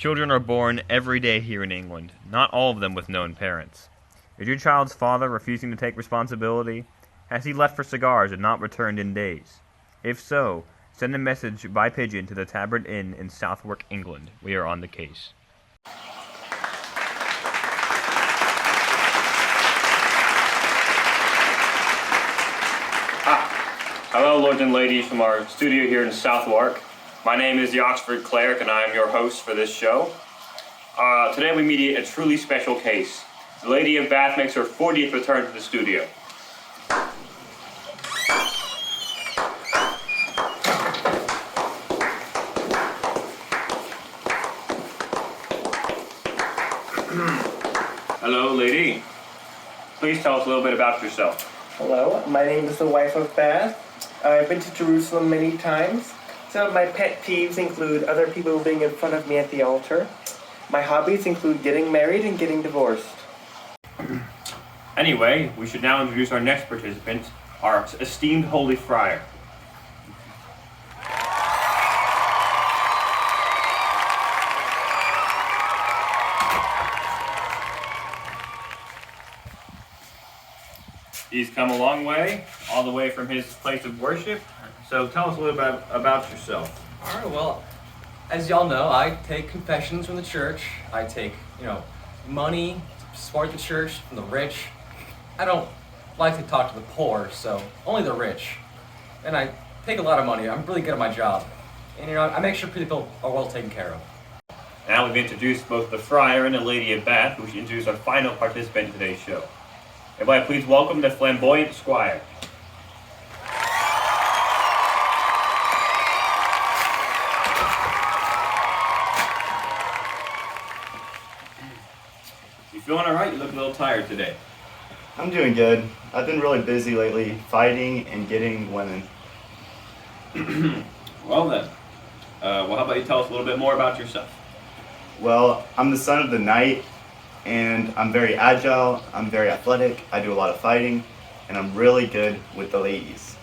Children are born every day here in England, not all of them with known parents. Is your child's father refusing to take responsibility? Has he left for cigars and not returned in days? If so, send a message by pigeon to the Tabard Inn in Southwark, England. We are on the case. Hello, lords and ladies from our studio here in Southwark. My name is the Oxford Cleric, and I am your host for this show. Today we mediate a truly special case. The Lady of Bath makes her 40th return to the studio. Hello, lady. Please tell us a little bit about yourself. Hello, my name is the Wife of Bath. I've been to Jerusalem many times. Some of my pet peeves include other people being in front of me at the altar. My hobbies include getting married and getting divorced. Anyway, we should now introduce our next participant, our esteemed Holy Friar. He's come a long way, all the way from his place of worship. So tell us a little bit about yourself. All right, well, as y'all know, I take confessions from the church. I take, money to support the church from the rich. I don't like to talk to the poor, so only the rich. And I take a lot of money. I'm really good at my job. And, I make sure people are well taken care of. Now we've introduced both the Friar and the Lady of Bath, who should introduce our final participant in today's show. Everybody, please welcome the flamboyant Squire. You feeling all right? You look a little tired today. I'm doing good. I've been really busy lately, fighting and getting women. Well then, how about you tell us a little bit more about yourself? Well, I'm the son of the knight, and I'm very agile, I'm very athletic, I do a lot of fighting, and I'm really good with the ladies.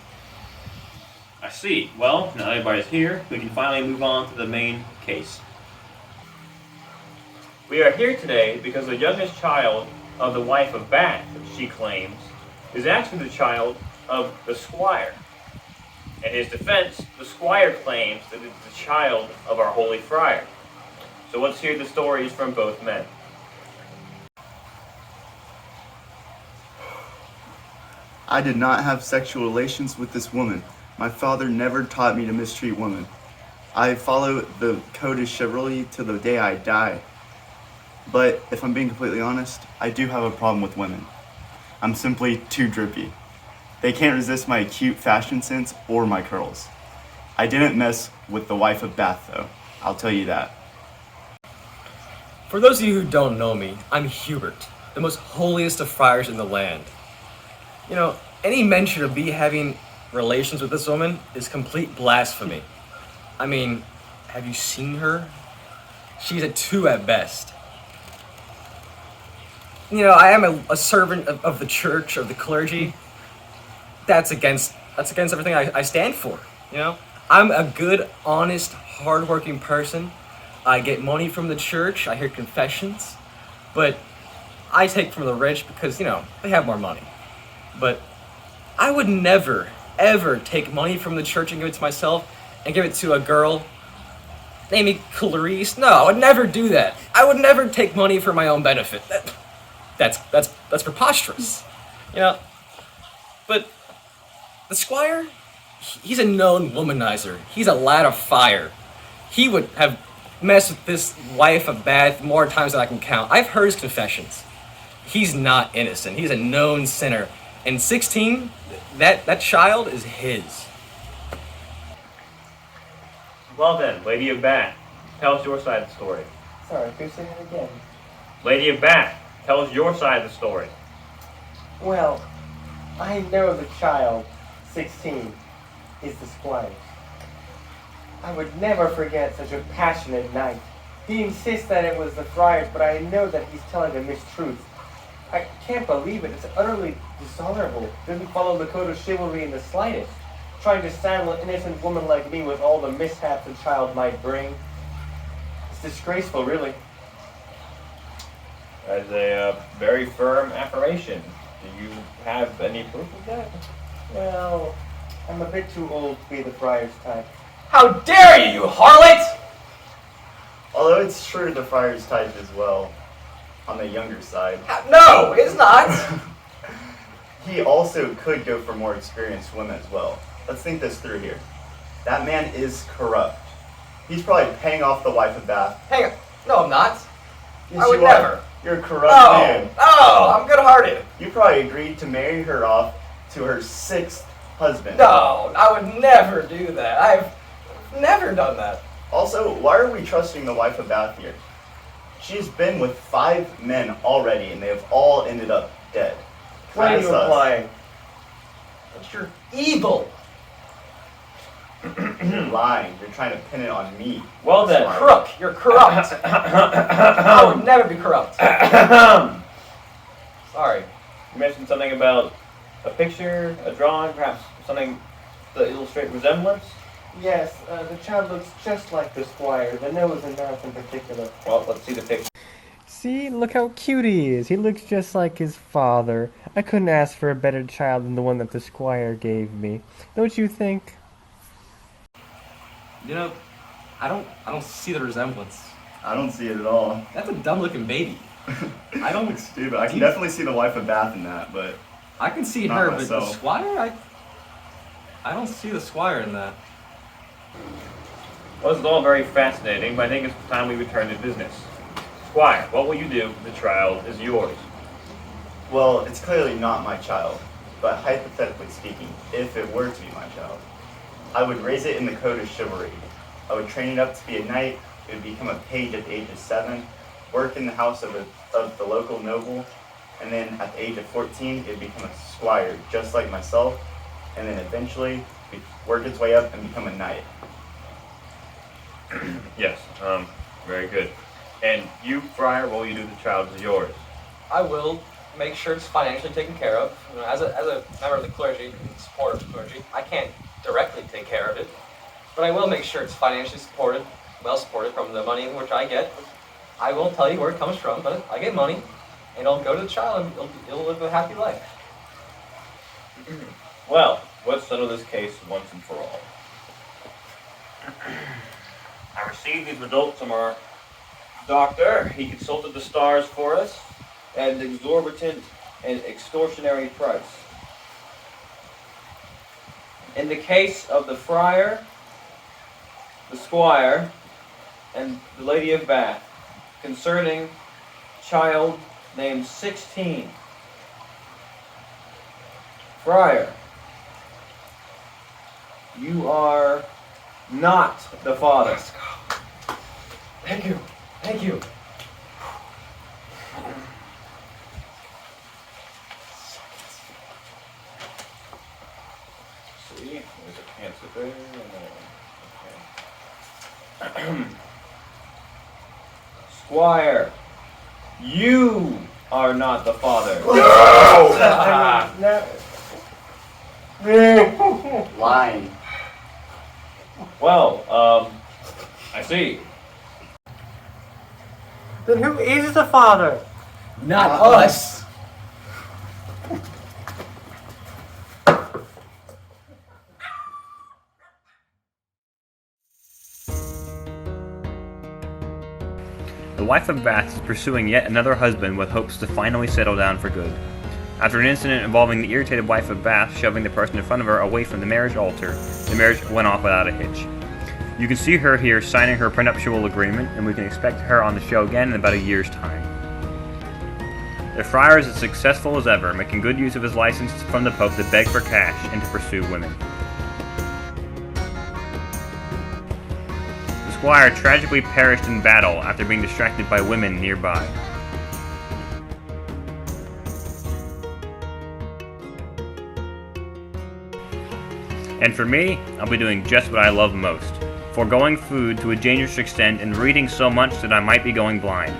I see. Well, now everybody's here, we can finally move on to the main case. We are here today because the youngest child of the Wife of Bath, she claims, is actually the child of the Squire. In his defense, the Squire claims that it's the child of our Holy Friar. So let's hear the stories from both men. I did not have sexual relations with this woman. My father never taught me to mistreat women. I follow the code of chivalry till the day I die. But if I'm being completely honest, I do have a problem with women. I'm simply too drippy. They can't resist my cute fashion sense or my curls. I didn't mess with the Wife of Bath though, I'll tell you that. For those of you who don't know me, I'm Hubert, the most holiest of friars in the land. Any mention of me having relations with this woman is complete blasphemy. I mean, have you seen her? She's a 2 at best. I am a servant of the church, of the clergy. That's against everything I stand for, I'm a good, honest, hardworking person. I get money from the church, I hear confessions, but I take from the rich because, they have more money. But I would never, ever take money from the church and give it to myself and give it to a girl named Clarice. No, I would never do that. I would never take money for my own benefit. That's preposterous, But the Squire, he's a known womanizer. He's a lad of fire. He would have messed with this Wife of Bath more times than I can count. I've heard his confessions. He's not innocent. He's a known sinner. And 16, that child is his. Well then, Lady of Bath, tell us your side of the story. Sorry, could you say that again? Lady of Bath, tell us your side of the story. Well, I know the child, 16, is the Squire. I would never forget such a passionate knight. He insists that it was the friars, but I know that he's telling a mistruth. I can't believe it. It's utterly dishonorable. Doesn't follow the code of chivalry in the slightest. Trying to saddle an innocent woman like me with all the mishaps a child might bring. It's disgraceful, really. As a very firm affirmation. Do you have any proof of that? Well, I'm a bit too old to be the friar's type. How dare you, you harlot! Although it's true the friar's type as well, on the younger side. No, it's not. He also could go for more experienced women as well. Let's think this through here. That man is corrupt. He's probably paying off the wife of Bath. Hang on. No, I'm not. Yes, I would you are. never. You're a corrupt No, man. no, I'm good-hearted. You probably agreed to marry her off to her 6th husband. No, I would never do that. I've never done that. Also, why are we trusting the wife of Bath here? She's been with 5 men already, and they have all ended up dead. What are Kinda you sus. implying? But you're evil. You're lying. You're trying to pin it on me. Well then. Crook. You're corrupt. I would never be corrupt. Sorry. You mentioned something about a picture, a drawing, perhaps something to illustrate resemblance? Yes, the child looks just like the squire, the nose and mouth in particular. Well, let's see the picture. See, look how cute he is. He looks just like his father. I couldn't ask for a better child than the one that the squire gave me. Don't you think? You know, I don't see the resemblance. I don't see it at all. That's a dumb-looking baby. I don't look stupid. I can definitely see the wife of Bath in that, but I can see Not her, myself. but the squire, I don't see the squire in that. Well, this is all very fascinating, but I think it's time we return to business. Squire, what will you do? The child is yours. well, it's clearly not my child. But hypothetically speaking, if it were to be my child, I would raise it in the code of chivalry. I would train it up to be a knight. It would become a page at the age of 7, work in the house of the local noble, and then at the age of 14, it would become a squire, just like myself, and then eventually work its way up and become a knight. Yes, very good. And you, Friar, what will you do? The child is yours. I will make sure it's financially taken care of. You know, as a member of the clergy, and supporter of the clergy, I can't directly take care of it, but I will make sure it's financially supported, well supported from the money which I get. I won't tell you where it comes from, but I get money, and it'll go to the child, and it'll live a happy life. Well, let's settle this case once and for all. I received these results from our doctor. He consulted the stars for us at an exorbitant and extortionary price. In the case of the friar, the squire, and the Lady of Bath, concerning child named 16. Friar, you are not the father. Thank you. Thank you. See, there's a cancer there. Okay. Squire, you are not the father. Lying. Well, I see. Then who is the father? Not us. The wife of Bath is pursuing yet another husband with hopes to finally settle down for good. After an incident involving the irritated wife of Bath shoving the person in front of her away from the marriage altar, the marriage went off without a hitch. You can see her here signing her prenuptial agreement, and we can expect her on the show again in about a year's time. The friar is as successful as ever, making good use of his license from the Pope to beg for cash and to pursue women. The squire tragically perished in battle after being distracted by women nearby. And for me, I'll be doing just what I love most, foregoing food to a dangerous extent and reading so much that I might be going blind.